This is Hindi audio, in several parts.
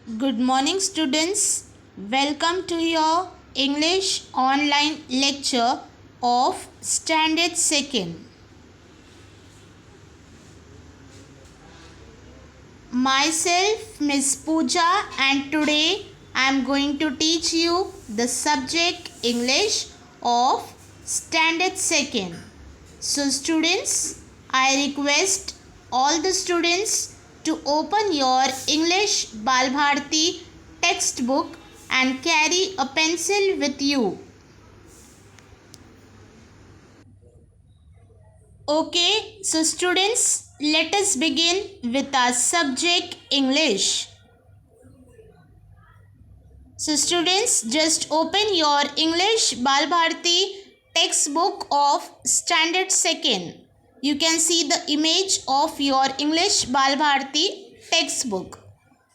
Good morning, students. Welcome to your English online lecture of Standard 2nd. Myself, Miss Pooja, and today I am going to teach you the subject English of Standard 2nd. So, students, I request all the students to open your English Balbharti textbook and carry a pencil with you. Okay, so students, let us begin with our subject English. So students, just open your English Balbharti textbook of Standard 2nd. You can see the image of your English Balbharti textbook.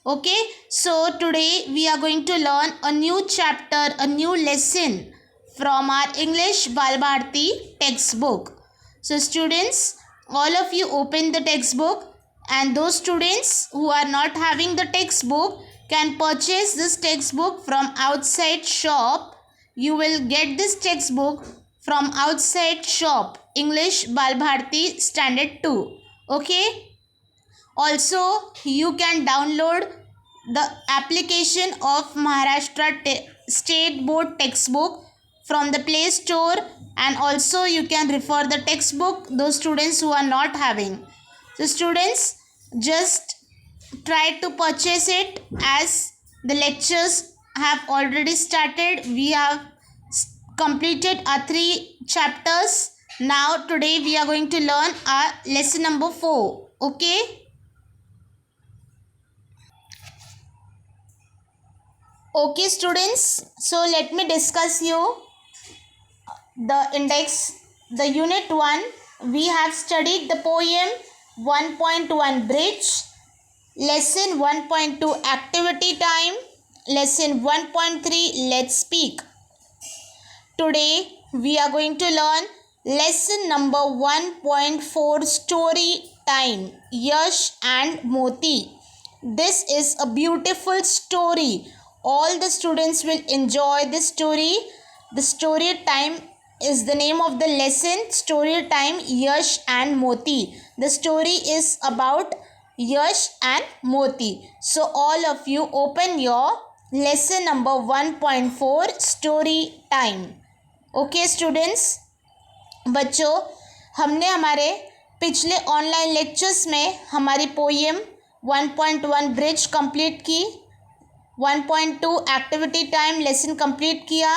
Okay, so today we are going to learn a new chapter, a new lesson from our English Balbharti textbook. So students, all of you open the textbook, and those students who are not having the textbook can purchase this textbook from outside shop. You will get this textbook from outside shop, English Balbharti Standard 2. Okay. Also, you can download the application of Maharashtra State Board textbook from the Play Store, and also you can refer the textbook those students who are not having. So students, just try to purchase it as the lectures have already started. We have completed our 3 chapters. Now today we are going to learn our lesson number 4. Okay. Okay students, so let me discuss you the index, the unit 1. We have studied the poem 1.1 bridge, lesson 1.2 activity time, lesson 1.3 let's speak. Today we are going to learn lesson number 1.4 story time, Yash and Moti. This is a beautiful story. All the students will enjoy this story. The story time is the name of the lesson, story time Yash and Moti. The story is about Yash and Moti. So all of you open your lesson number 1.4 story time. Okay students, बच्चों, हमने हमारे पिछले ऑनलाइन लेक्चर्स में हमारी पोएम 1.1 ब्रिज कंप्लीट की, 1.2 एक्टिविटी टाइम लेसन कंप्लीट किया,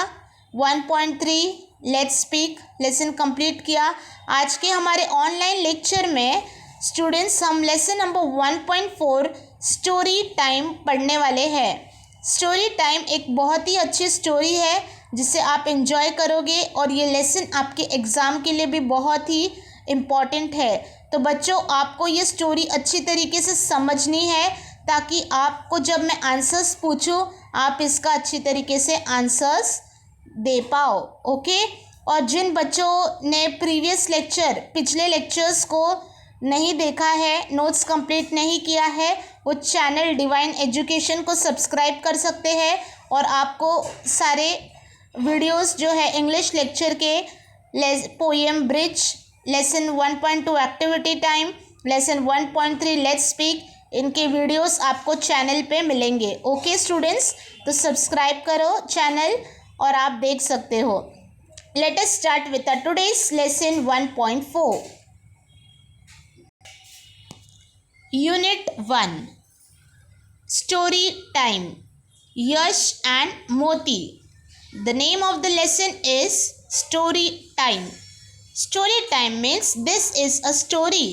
1.3 लेट्स स्पीक लेसन कंप्लीट किया. आज के हमारे ऑनलाइन लेक्चर में स्टूडेंट्स हम लेसन नंबर 1.4 स्टोरी टाइम पढ़ने वाले हैं. स्टोरी टाइम एक बहुत ही अच्छी स्टोरी है जिसे आप एंजॉय करोगे, और ये लेसन आपके एग्ज़ाम के लिए भी बहुत ही इम्पॉर्टेंट है. तो बच्चों, आपको ये स्टोरी अच्छी तरीके से समझनी है ताकि आपको जब मैं आंसर्स पूछूं आप इसका अच्छी तरीके से आंसर्स दे पाओ. ओके. और जिन बच्चों ने प्रीवियस लेक्चर, पिछले लेक्चर्स को नहीं देखा है, नोट्स कंप्लीट नहीं किया है, वो चैनल डिवाइन एजुकेशन को सब्सक्राइब कर सकते हैं, और आपको सारे वीडियोस जो है इंग्लिश लेक्चर के poem bridge, lesson 1.2 activity time, lesson 1.3 let's speak, इनके वीडियोस आपको चैनल पे मिलेंगे. ओके स्टूडेंट्स, तो सब्सक्राइब करो चैनल और आप देख सकते हो. Let us start with today's lesson 1.4. Unit 1, story time, Yash and मोती. The name of the lesson is story time. Story time means this is a story.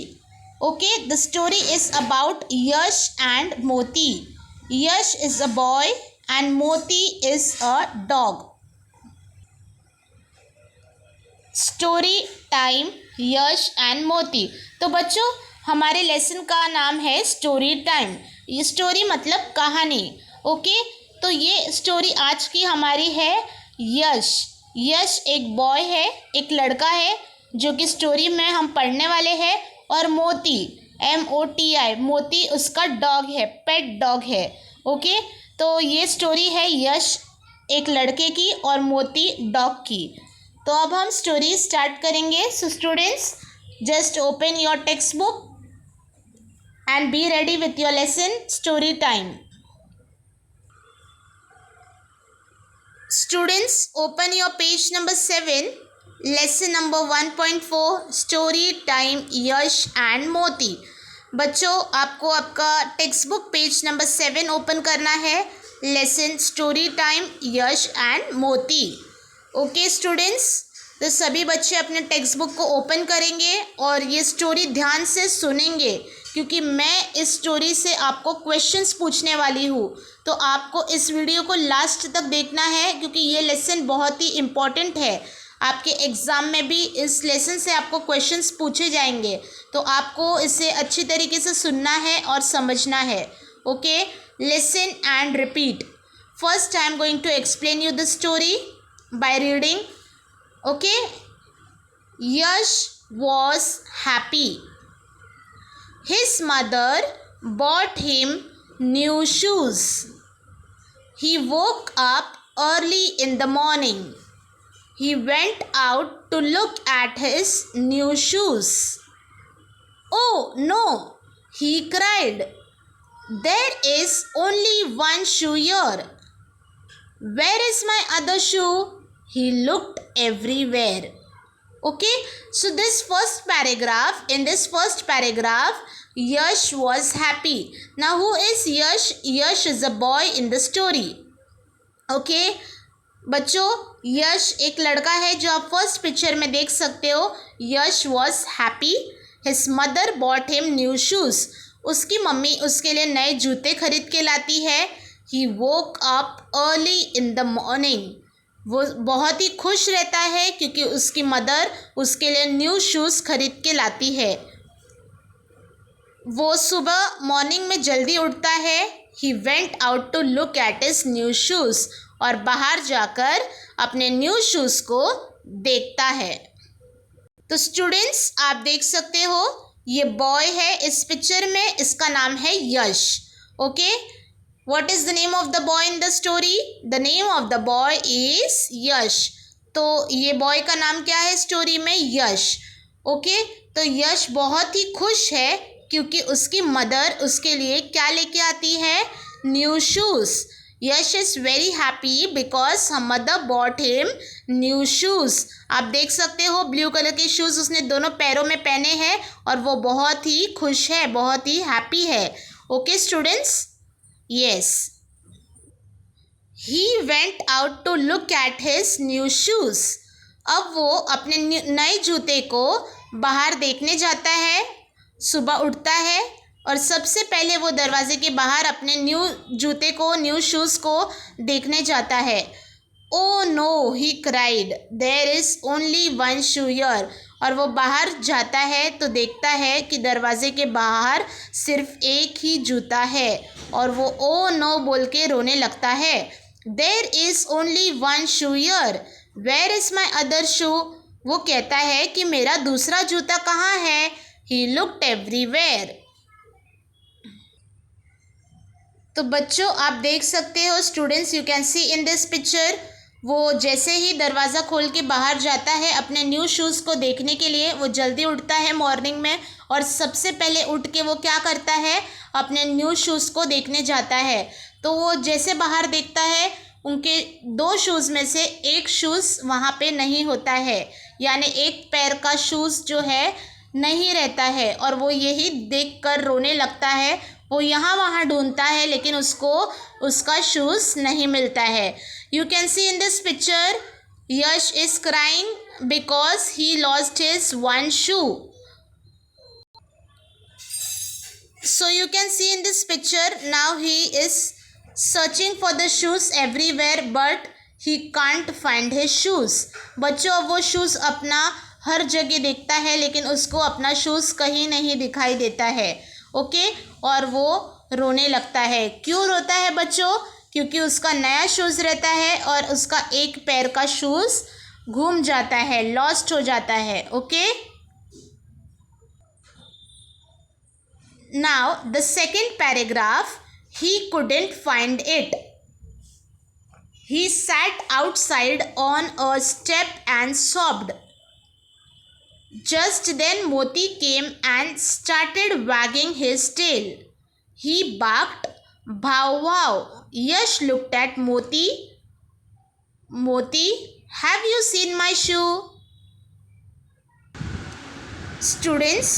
Okay, the story is about Yash and Moti. Yash is a boy and Moti is a dog. Story time Yash and Moti. तो बच्चों, हमारे लेसन का नाम है स्टोरी टाइम. ये स्टोरी मतलब कहानी. ओके. तो ये स्टोरी आज की हमारी है यश. यश एक बॉय है, एक लड़का है जो कि स्टोरी में हम पढ़ने वाले हैं. और मोती, MOTI, मोती उसका डॉग है, पेट डॉग है. ओके, तो ये स्टोरी है यश एक लड़के की और मोती डॉग की। तो अब हम स्टोरी स्टार्ट करेंगे। So students, just open your text book and be ready with your lesson story time. Students, open your page number 7, lesson number 1.4, story time Yash and मोती। बच्चों, आपको आपका text book page number 7 open करना है, lesson story time Yash and मोती। ओके स्टूडेंट्स, तो सभी बच्चे अपने टेक्स्ट बुक को ओपन करेंगे और ये स्टोरी ध्यान से सुनेंगे, क्योंकि मैं इस स्टोरी से आपको क्वेश्चंस पूछने वाली हूँ। तो आपको इस वीडियो को लास्ट तक देखना है, क्योंकि ये लेसन बहुत ही इम्पॉर्टेंट है। आपके एग्ज़ाम में भी इस लेसन से आपको क्वेश्चंस पूछे जाएंगे, तो आपको इसे अच्छी तरीके से सुनना है और समझना है। Okay, listen and repeat. First I am going to explain you the story by reading. Okay, Yash was happy. His mother bought him new shoes. He woke up early in the morning. He went out to look at his new shoes. Oh no, he cried. There is only one shoe here. Where is my other shoe? He looked everywhere. Okay, so in this first paragraph, Yash was happy. Now who is Yash? Yash is a boy in the story. Okay, बच्चों, यश एक लड़का है जो आप फर्स्ट पिक्चर में देख सकते हो। यश was happy. His mother bought him new shoes. उसकी मम्मी उसके लिए नए जूते खरीद के लाती है। He woke up early in the morning. वो बहुत ही खुश रहता है क्योंकि उसकी मदर उसके लिए न्यू शूज़ खरीद के लाती है। वो सुबह मॉर्निंग में जल्दी उठता है। He went out to look at his new shoes, और बाहर जाकर अपने न्यू शूज़ को देखता है। तो स्टूडेंट्स, आप देख सकते हो ये बॉय है इस पिक्चर में, इसका नाम है Yash. Okay, What is the name of the boy in the story? The name of the boy is यश। तो ये बॉय का नाम क्या है स्टोरी में? यश। ओके, तो यश बहुत ही खुश है क्योंकि उसकी मदर उसके लिए क्या लेके आती है? New shoes. Yash is very happy because her mother bought him new shoes. आप देख सकते हो ब्लू कलर के शूज़ उसने दोनों पैरों में पहने हैं और वो बहुत ही खुश है, बहुत ही हैप्पी है। Okay students, Yes. He went out to look at his new shoes. अब वो अपने नए जूते को बाहर देखने जाता है। सुबह उठता है और सबसे पहले वो दरवाजे के बाहर अपने न्यू जूते को, न्यू शूज़ को देखने जाता है। Oh no, he cried. There is only one shoe here. और वो बाहर जाता है तो देखता है कि दरवाजे के बाहर सिर्फ एक ही जूता है और वो ओ नो बोल के रोने लगता है। There is only one shoe here. Where is my other shoe? वो कहता है कि मेरा दूसरा जूता कहाँ है? He looked everywhere. तो बच्चों, आप देख सकते हो students, you can see in this picture, वो जैसे ही दरवाज़ा खोल के बाहर जाता है अपने न्यू शूज़ को देखने के लिए, वो जल्दी उठता है मॉर्निंग में और सबसे पहले उठ के वो क्या करता है? अपने न्यू शूज़ को देखने जाता है। तो वो जैसे बाहर देखता है, उनके दो शूज़ में से एक शूज़ वहाँ पे नहीं होता है, यानी एक पैर का शूज़ जो है नहीं रहता है, और वो यही देखकर रोने लगता है। वो यहाँ वहाँ ढूंढता है लेकिन उसको उसका शूज़ नहीं मिलता है। You can see in this picture, Yash is crying because he lost his one shoe. So you can see in this picture, now he is searching for the shoes everywhere but he can't find his shoes. बच्चों, अब वो शूज़ अपना हर जगह देखता है लेकिन उसको अपना शूज़ कहीं नहीं दिखाई देता है। ओके, और वो रोने लगता है। क्यों रोता है बच्चों? क्योंकि उसका नया शूज़ रहता है और उसका एक पैर का शूज़ घूम जाता है, लॉस्ट हो जाता है। Okay, now the second paragraph, He couldn't find it. He sat outside on a step and sobbed. Just then Moti came and started wagging his tail. He barked, "Bhav wow." Yash looked at Moti. "Moti, have you seen my shoe?" Students,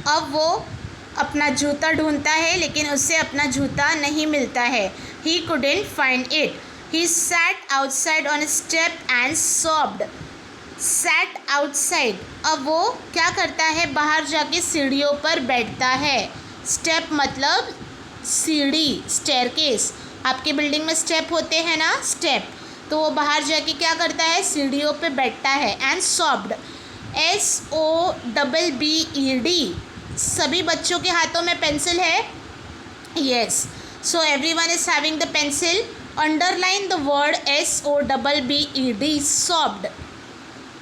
अब वो अपना जूता ढूंढता है लेकिन उसे अपना जूता नहीं मिलता है. He couldn't find it. He sat outside on a step and sobbed. Sat outside. अब वो क्या करता है, बाहर जाके सीढ़ियों पर बैठता है. स्टेप मतलब सीढ़ी, स्टेयरकेस. आपके बिल्डिंग में स्टेप होते हैं ना, स्टेप. तो वो बाहर जाके क्या करता है, सीढ़ियों पे बैठता है. And sobbed, SOBBED. सभी बच्चों के हाथों में पेंसिल है. Yes, so everyone is having the pencil. Underline the word SOBBED, sobbed.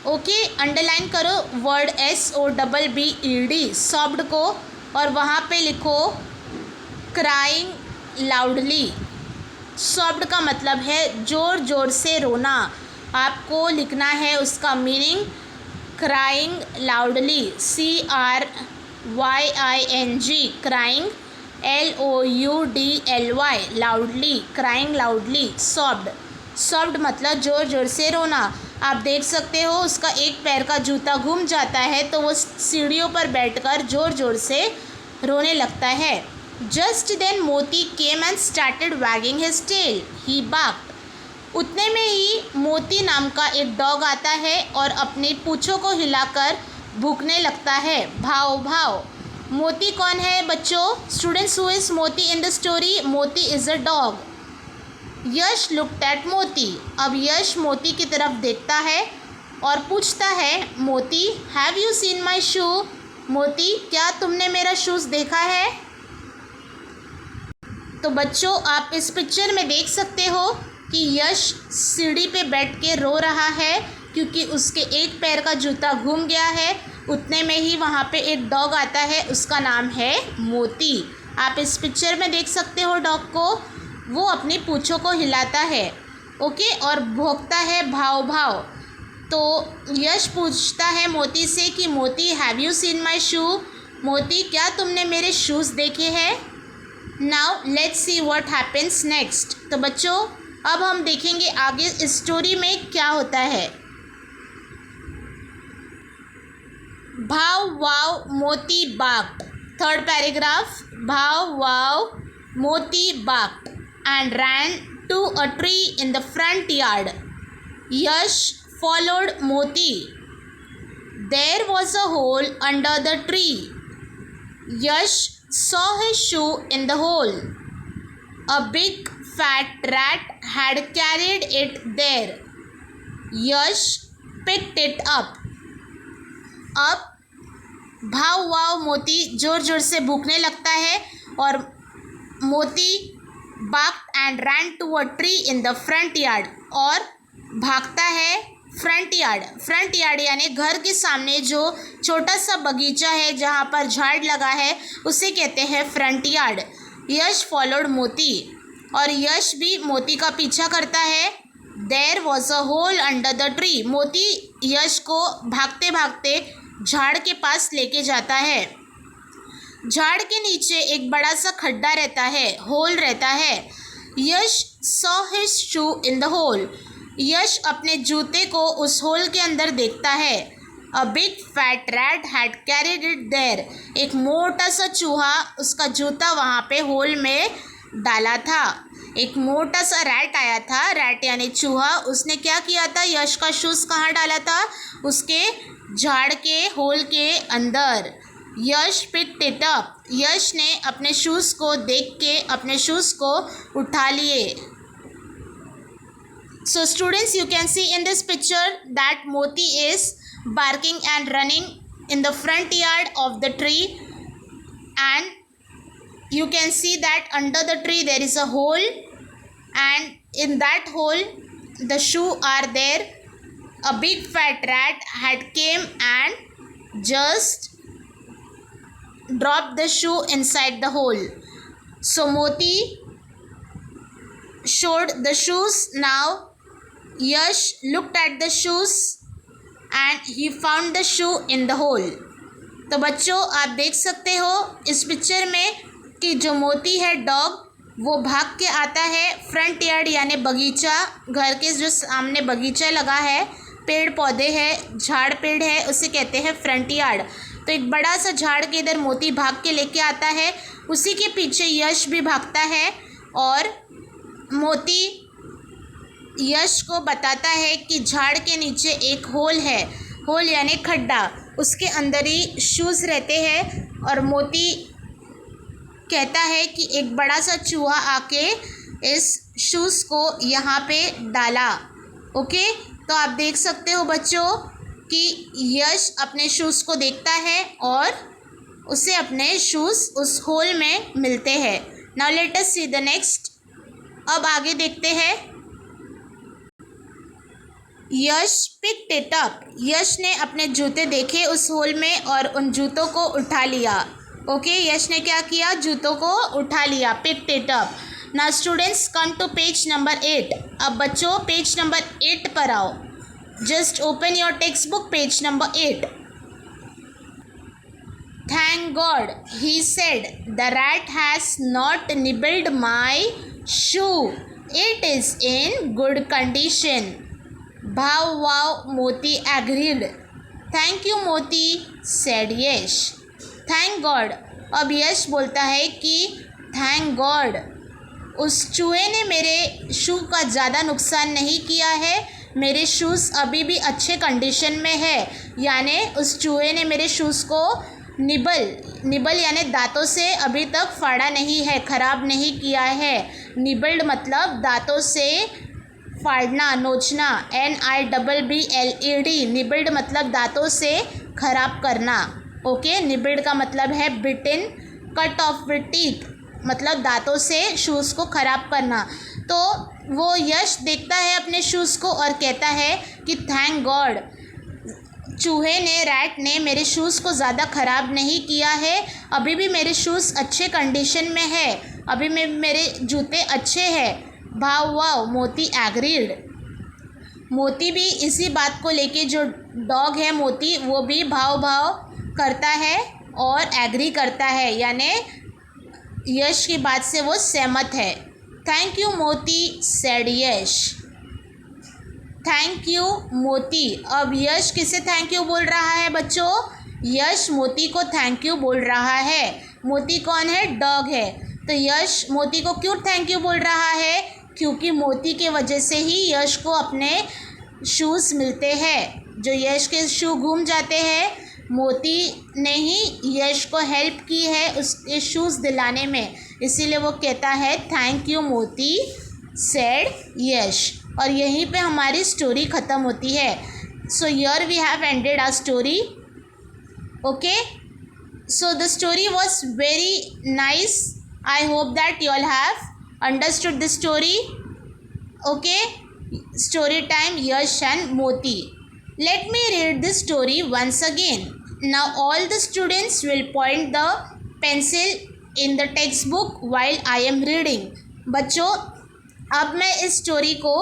Okay, underline करो वर्ड SOBBED, सॉब्ड को, और वहाँ पे लिखो क्राइंग लाउडली. सॉब्ड का मतलब है ज़ोर ज़ोर से रोना. आपको लिखना है उसका meaning crying loudly, CRYING, crying LOUDLY, loudly, crying loudly, sobbed. Sobbed मतलब ज़ोर ज़ोर से रोना. आप देख सकते हो उसका एक पैर का जूता घूम जाता है तो वो सीढ़ियों पर बैठकर ज़ोर ज़ोर से रोने लगता है. Just then Moti came and started wagging his tail. He barked. उतने में ही मोती नाम का एक डॉग आता है और अपनी पूँछों को हिलाकर भूखने लगता है. भाव भाव. मोती कौन है बच्चों? स्टूडेंट्स, हु इज़ मोती इन द स्टोरी? मोती is a dog. Yash looked at मोती. अब यश मोती की तरफ देखता है और पूछता है, मोती, हैव यू सीन माई शू? मोती, क्या तुमने मेरा शूज़ देखा है? तो बच्चों, आप इस पिक्चर में देख सकते हो कि यश सीढ़ी पे बैठ के रो रहा है क्योंकि उसके एक पैर का जूता घूम गया है. उतने में ही वहाँ पे एक डॉग आता है, उसका नाम है मोती. आप इस पिक्चर में देख सकते हो डॉग को. वो अपनी पूँछों को हिलाता है, ओके, और भौंकता है भाव भाव. तो यश पूछता है मोती से कि मोती, हैव यू सीन माई शू? मोती, क्या तुमने मेरे शूज़ देखे हैं? Now let's see what happens next. तो बच्चों, अब हम देखेंगे आगे इस स्टोरी में क्या होता है. भाव वाव मोती बार्क्ड. Third paragraph. भाव वाव मोती बार्क्ड and ran to a tree in the front yard. Yash followed Moti. There was a hole under the tree. Yash saw his shoe in the hole. A big fat rat had carried it there. Yash picked it up. अब भाव वाव मोती ज़ोर ज़ोर से भूखने लगता है और मोती barked and ran to a tree in the front yard, और भागता है फ्रंट यार्ड. फ्रंट यार्ड यानी घर के सामने जो छोटा सा बगीचा है जहाँ पर झाड़ लगा है उसे कहते हैं फ्रंट यार्ड. यश फॉलोड मोती, और यश भी मोती का पीछा करता है. There was a hole under the tree. Moti Yash को भागते भागते झाड़ के पास लेके जाता है. झाड़ के नीचे एक बड़ा सा खड्डा रहता है, होल रहता है. Yash saw his shoe in the hole. Yash अपने जूते को उस होल के अंदर देखता है. A big fat rat had carried it there. एक मोटा सा चूहा उसका जूता वहाँ पे होल में डाला था. एक मोटा सा रैट आया था, रैट यानी चूहा. उसने क्या किया था, यश का शूज़ कहाँ डाला था? उसके झाड़ के होल के अंदर. यश पिक्ड इट अप. यश ने अपने शूज़ को देख के अपने शूज़ को उठा लिए. So students, you can see in this picture that मोती is barking and running in the front yard of the tree, and you can see that under the tree there is a hole, and in that hole the shoe are there. A big fat rat had came and just dropped the shoe inside the hole. So Moti showed the shoes. Now Yash looked at the shoes and he found the shoe in the hole. तो बच्चों आप देख सकते हो इस पिक्चर में कि जो मोती है डॉग वो भाग के आता है फ्रंट यार्ड यानी बगीचा, घर के जो सामने बगीचा लगा है, पेड़ पौधे हैं, झाड़ पेड़ है, उसे कहते हैं फ्रंट यार्ड। तो एक बड़ा सा झाड़ के इधर मोती भाग के लेके आता है, उसी के पीछे यश भी भागता है और मोती यश को बताता है कि झाड़ के नीचे एक होल है, होल यानी खड्डा, उसके अंदर ही शूज़ रहते हैं। और मोती कहता है कि एक बड़ा सा चूहा आके इस शूज़ को यहाँ पे डाला। ओके, तो आप देख सकते हो बच्चों कि यश अपने शूज़ को देखता है और उसे अपने शूज़ उस होल में मिलते हैं। Now let us see the next. अब आगे देखते हैं। यश पिक्ड इट अप। यश ने अपने जूते देखे उस होल में और उन जूतों को उठा लिया। ओके, यश ने क्या किया? जूतों को उठा लिया, picked it up. Now students come to page number 8। अब बच्चों पेज नंबर 8 पर आओ। Just open your text book, page number 8। Thank God, he said, the rat has not nibbled my shoe. It is in good condition. Bhav wow, Moti agreed. Thank you, Moti, said Yash. Thank God. अब यश बोलता है कि Thank God, उस चूहे ने मेरे शू का ज़्यादा नुकसान नहीं किया है, मेरे शूज़ अभी भी अच्छे कंडीशन में है। यानी उस चूहे ने मेरे शूज़ को निबल यानी दांतों से अभी तक फाड़ा नहीं है, ख़राब नहीं किया है। निबल्ड मतलब दांतों से फाड़ना, नोचना, NIBBLED। निबल्ड मतलब दांतों से ख़राब करना। ओके, निबल्ड का मतलब है बिटन, कट ऑफ विद टीथ मतलब दांतों से शूज़ को ख़राब करना। तो वो यश देखता है अपने शूज़ को और कहता है कि थैंक गॉड, चूहे ने, रैट ने मेरे शूज़ को ज़्यादा ख़राब नहीं किया है, अभी भी मेरे शूज़ अच्छे कंडीशन में है, अभी मेरे जूते अच्छे हैं। भाव वाव, मोती एग्रीड। मोती भी इसी बात को लेके, जो डॉग है मोती, वो भी भाव करता है और एग्री करता है, यानी यश की बात से वो सहमत है। Thank you Moti, said Yash. Thank you मोती। अब यश किसे थैंक यू बोल रहा है बच्चों? यश मोती को थैंक यू बोल रहा है। मोती कौन है? डॉग है। तो यश मोती को क्यों थैंक यू बोल रहा है? क्योंकि मोती के वजह से ही यश को अपने शूज़ मिलते हैं। जो यश के शू घूम जाते हैं, मोती ने ही यश को हेल्प की है उसके शूज़ दिलाने में, इसीलिए वो कहता है thank you Moti, said Yash. और यहीं पे हमारी स्टोरी ख़त्म होती है। So here we have ended our story. Okay, so the story was very nice. I hope that you all have understood the story. Okay, story time Yash and Moti. Let me read this story once again. Now all the students will point the pencil in the textbook while I am reading. बच्चों, अब मैं इस स्टोरी को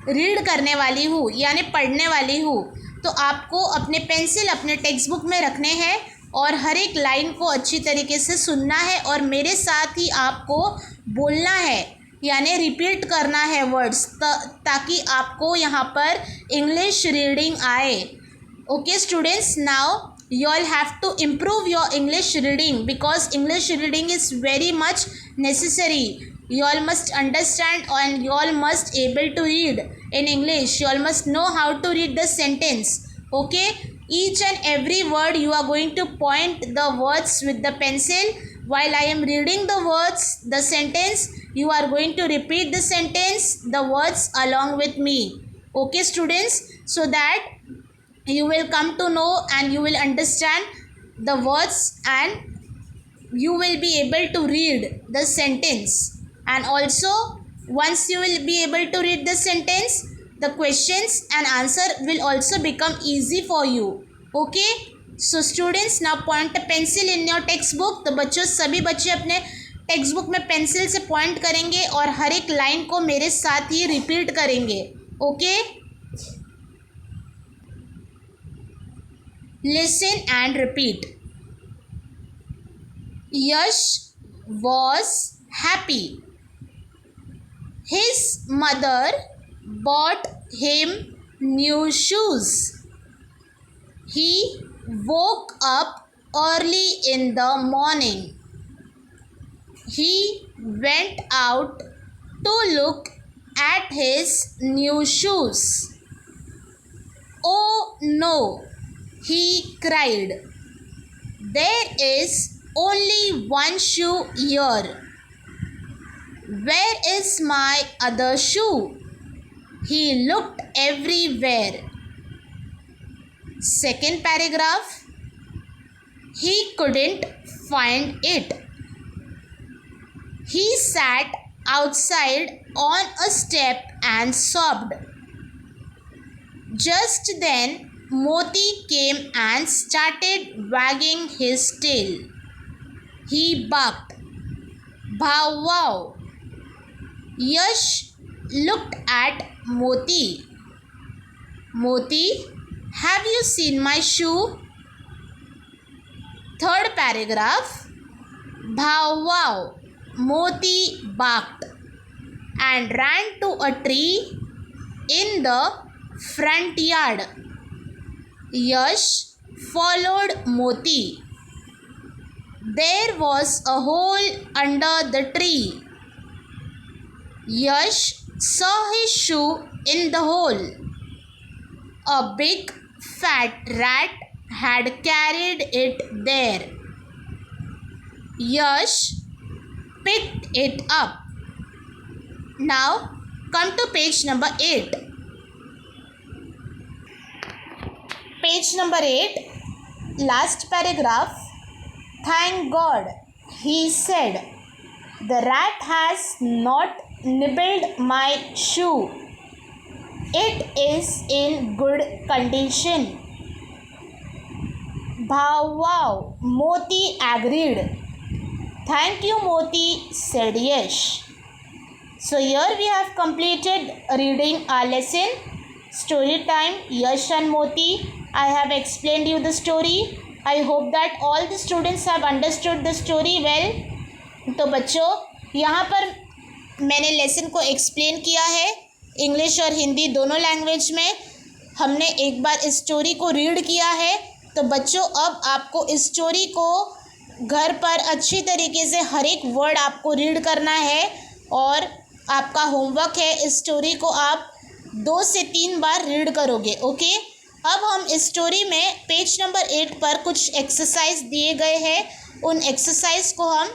रीड करने वाली हूँ यानी पढ़ने वाली हूँ, तो आपको अपने पेंसिल अपने टेक्स्ट बुक में रखने हैं और हर एक लाइन को अच्छी तरीके से सुनना है और मेरे साथ ही आपको बोलना है, यानी रिपीट करना है वर्ड्स, ताकि आपको यहाँ पर इंग्लिश रीडिंग आए। Okay students, now you all have to improve your English reading because English reading is very much necessary. You all must understand and you all must able to read in English. You all must know how to read the sentence. Okay, each and every word you are going to point the words with the pencil. While I am reading the words, the sentence, you are going to repeat the sentence, the words along with me. Okay students, so that you will come to know and you will understand the words and you will be able to read the sentence. And also once you will be able to read the sentence, the questions and answer will also become easy for you. Okay, so students now point a pencil in your textbook. तो बच्चों, सभी बच्चे अपने टेक्स्ट बुक में पेंसिल से पॉइंट करेंगे और हर एक लाइन को मेरे साथ ही रिपीट करेंगे. Okay, listen and repeat. Yash was happy. His mother bought him new shoes. He woke up early in the morning. He went out to look at his new shoes. Oh no, he cried. There is only one shoe here. Where is my other shoe? He looked everywhere. Second paragraph. He couldn't find it. He sat outside on a step and sobbed. Just then, Moti came and started wagging his tail. He barked, "Bow wow." Yash looked at Moti. "Moti, have you seen my shoe?" Third paragraph. "Bow wow." Moti barked and ran to a tree in the front yard. Yash followed Moti. There was a hole under the tree. Yash saw his shoe in the hole. A big fat rat had carried it there. Yash picked it up. Now come to page number 8. Page number 8, last paragraph. "Thank God," he said, "the rat has not nibbled my shoe. It is in good condition." "Bow wow," Moti agreed. "Thank you, Moti," said Yash. So here we have completed reading our lesson. Story time, Yash and Moti. I have explained you the story. I hope that all the students have understood the story well. तो बच्चों, यहाँ पर मैंने लेसन को एक्सप्लेन किया है इंग्लिश और हिंदी दोनों लैंग्वेज में. हमने एक बार इस स्टोरी को रीड किया है. तो बच्चों, अब आपको इस स्टोरी को घर पर अच्छी तरीके से हर एक वर्ड आपको रीड करना है और आपका होमवर्क है इस स्टोरी को आप 2 से 3 बार रीड करोगे. ओके, अब हम इस स्टोरी में पेज नंबर 8 पर कुछ एक्सरसाइज दिए गए हैं. उन एक्सरसाइज को हम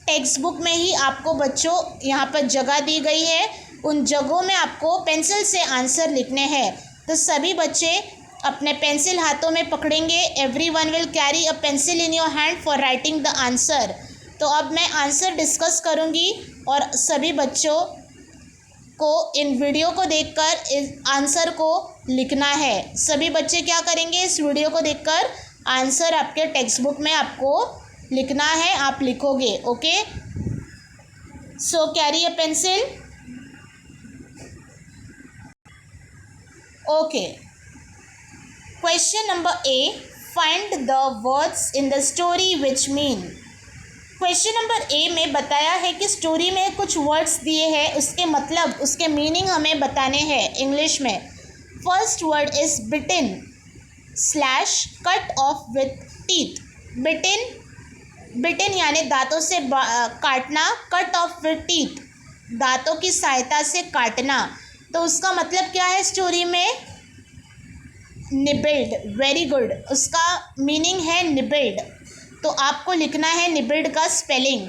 टेक्स्ट बुक में ही आपको बच्चों यहाँ पर जगह दी गई है. उन जगहों में आपको पेंसिल से आंसर लिखने हैं. तो सभी बच्चे अपने पेंसिल हाथों में पकड़ेंगे. Everyone will carry a pencil in your hand for writing the answer. तो अब मैं आंसर डिस्कस करूँगी और सभी बच्चों को इन वीडियो को देखकर इस आंसर को लिखना है. सभी बच्चे क्या करेंगे, इस वीडियो को देखकर आंसर आपके टेक्स्ट बुक में आपको लिखना है. आप लिखोगे. Okay, so carry a pencil. Okay, question number A. Find the words in the story which mean. Question number A में बताया है कि स्टोरी में कुछ वर्ड्स दिए हैं, उसके मतलब उसके मीनिंग हमें बताने हैं इंग्लिश में. फर्स्ट वर्ड इज बिटिन slash cut off with teeth. बिटिन यानी दांतों से काटना. कट ऑफ विथ टीथ दांतों की सहायता से काटना. तो उसका मतलब क्या है स्टोरी में? निबिल्ड. वेरी गुड, उसका मीनिंग है निबिल्ड. तो आपको लिखना है निबिल्ड का स्पेलिंग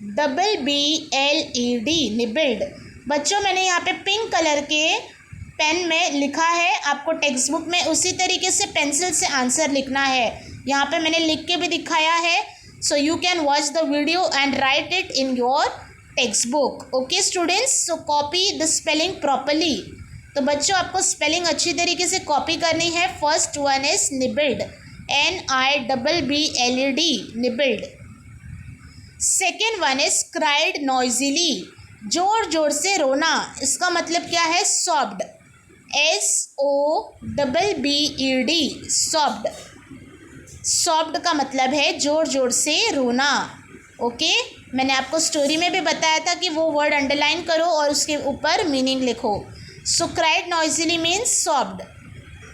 NIBBLED. निबिल्ड. बच्चों, मैंने यहाँ पे पिंक कलर के पेन में लिखा है. आपको टेक्स्ट बुक में उसी तरीके से पेंसिल से आंसर लिखना है. यहाँ पे मैंने लिख के भी दिखाया है. So you can watch the video and right it in your text book. Okay students, so copy the spelling properly. तो बच्चों, आपको स्पेलिंग अच्छी तरीके से कॉपी करनी है. First one is nibbled, NIBBLED, nibbled. Second one is cried noisily, जोर जोर से रोना, इसका मतलब क्या है? सॉब्ड, SOBBED, सॉब्ड। सॉफ्ट का मतलब है जोर जोर से रोना। ओके, मैंने आपको स्टोरी में भी बताया था कि वो वर्ड अंडरलाइन करो और उसके ऊपर मीनिंग लिखो। So cried noisily means soft.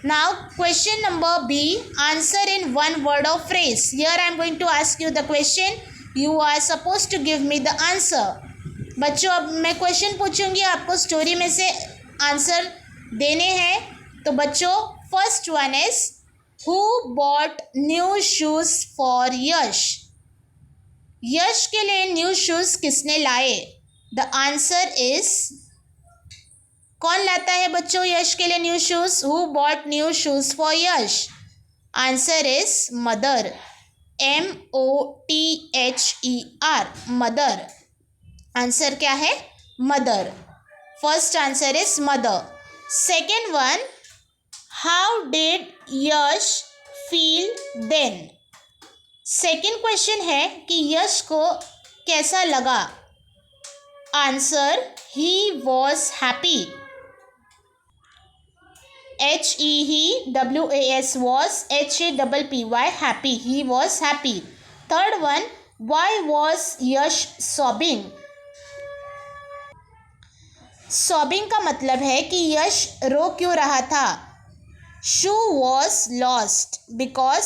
Now question number B, answer in one word of phrase. Here I am going to ask you the question, you are suppose to give me the answer. बच्चों, अब मैं क्वेश्चन पूछूंगी, आपको स्टोरी में से आंसर देने हैं। तो बच्चों, first one is Who bought new shoes for यश? यश के लिए न्यू शूज किसने लाए? द आंसर इज, कौन लाता है बच्चों यश के लिए new shoes? Who bought new shoes for Yash? Answer is mother, MOTHER, mother. Answer क्या है? Mother. First answer is mother. Second one, how did Yash feel then? Second question है कि यश को कैसा लगा? Answer, he was happy, HEHWAS was, HAPPY, happy, he was happy. Third one, why was Yash sobbing? Sobbing का मतलब है कि यश रो क्यों रहा था? शू वॉज लॉस्ट, बिकॉज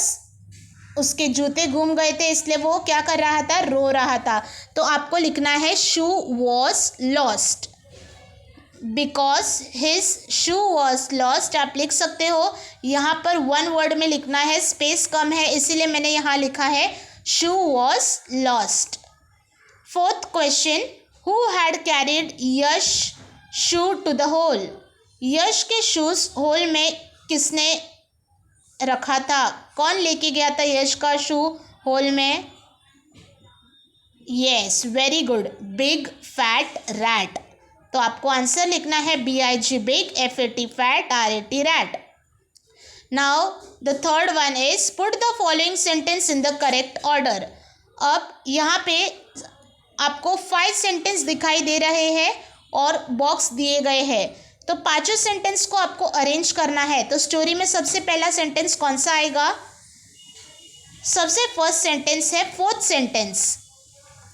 उसके जूते गुम गए थे, इसलिए वो क्या कर रहा था? रो रहा था। तो आपको लिखना है shoe was lost, because his shoe was lost. आप लिख सकते हो, यहाँ पर वन वर्ड में लिखना है, स्पेस कम है, इसीलिए मैंने यहाँ लिखा है shoe was lost. Fourth question, who had carried Yash shoe to the hole? Yash के शूज होल में किसने रखा था? कौन लेके गया था यश का शू होल में? Yes, very good, big fat rat. तो आपको आंसर लिखना है BIG, big, FAT, fat, RAT, rat. Now the third one is put the following sentence in the correct order. अब यहाँ पे आपको 5 सेंटेंस दिखाई दे रहे हैं और बॉक्स दिए गए हैं, तो पांचों सेंटेंस को आपको अरेंज करना है। तो स्टोरी में सबसे पहला सेंटेंस कौन सा आएगा? सबसे फर्स्ट सेंटेंस है फोर्थ सेंटेंस,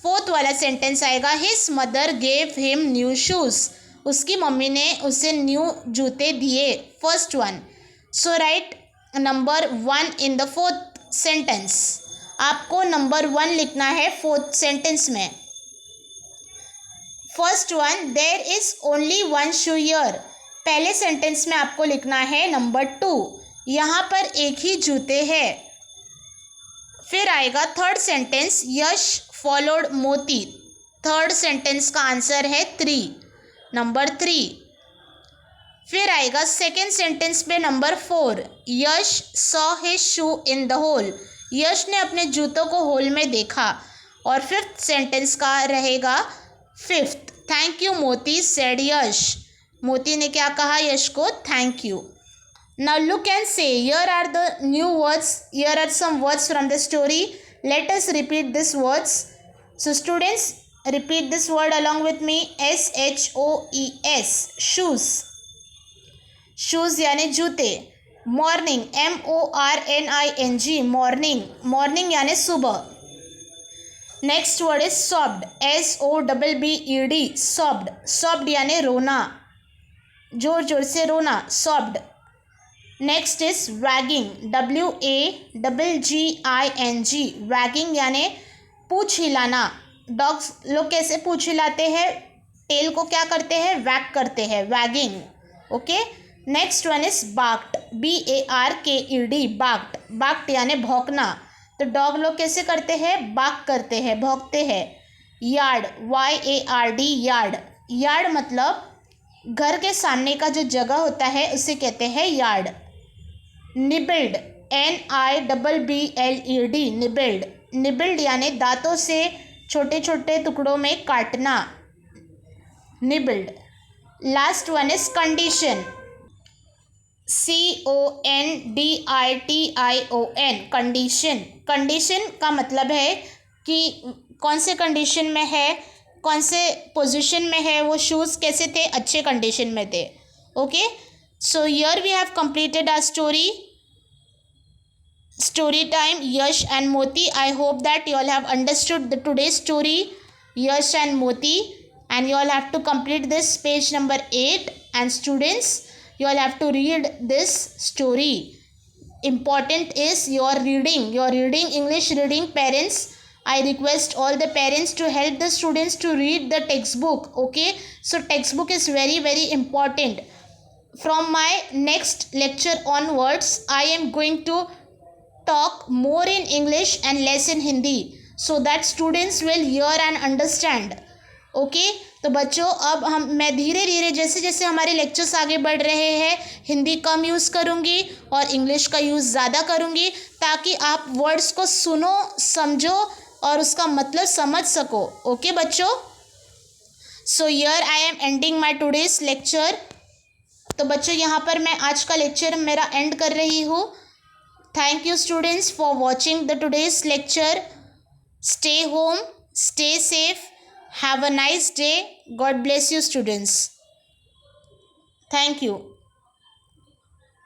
फोर्थ वाला सेंटेंस आएगा, his mother gave him new shoes, उसकी मम्मी ने उसे न्यू जूते दिए, first one. So write number 1 in the fourth sentence. आपको नंबर 1 लिखना है फोर्थ सेंटेंस में। First one, there is only one shoe here, पहले सेंटेंस में आपको लिखना है नंबर 2, यहाँ पर एक ही जूते हैं। फिर आएगा third sentence, Yash followed Moti, third sentence का आंसर है 3, नंबर 3। फिर आएगा सेकेंड सेंटेंस में number 4, Yash saw his shoe in the hole, Yash ने अपने जूतों को होल में देखा। और फिफ्थ सेंटेंस का रहेगा fifth, thank you Moti said Yash, Moti ने क्या कहा यश को? Thank you. Now look and see, here are the new words, here are some words from the story, let us repeat this words. So students, repeat this word along with me, SHOES, shoes, shoes यानी जूते। मॉर्निंग, MORNING, मॉर्निंग, मॉर्निंग यानी सुबह। Next word is sobbed, SOBBED, sobbed, sobbed यानी रोना, जोर जोर से रोना, sobbed. Next is wagging, WAGGING, wagging यानी पूँछ हिलाना। डॉग्स लोग कैसे पूँछ हिलाते हैं? टेल को क्या करते हैं? वैग करते हैं, wagging. Okay, next one is barked, BARKED, barked, barked यानी भौंकना। तो डॉग लोग कैसे करते हैं? बार्क करते हैं, भौंकते हैं। यार्ड, YARD, यार्ड, यार्ड मतलब घर के सामने का जो जगह होता है उसे कहते हैं यार्ड। निबिल्ड, NIBBLED, निबिल्ड, निबिल्ड यानी दांतों से छोटे छोटे टुकड़ों में काटना, nibbled. Last one is condition, CONDITION, condition. Condition का मतलब है कि कौन से कंडीशन में है, कौन से पोजीशन में है, वो शूज़ कैसे थे, अच्छे कंडीशन में थे. Okay, so here we have completed our story time, Yash and Moti. I hope that you all have understood the today's story, Yash and Moti, and you all have to complete this page number 8. And students, you all have to read this story. Important is your reading English reading. Parents, I request all the parents to help the students to read the textbook. Okay, so textbook is very very important. From my next lecture onwards, I am going to talk more in English and less in Hindi, so that students will hear and understand. Okay तो बच्चों, अब मैं धीरे धीरे जैसे जैसे हमारे लेक्चर्स आगे बढ़ रहे हैं, हिंदी कम यूज़ करूँगी और इंग्लिश का यूज़ ज़्यादा करूँगी, ताकि आप वर्ड्स को सुनो, समझो और उसका मतलब समझ सको. ओके बच्चों, so here I am ending my today's lecture. तो बच्चों, यहाँ पर मैं आज का लेक्चर मेरा एंड कर रही हूँ. Thank you students for watching the today's lecture. Stay home, stay safe. Have a nice day. God bless you students. Thank you.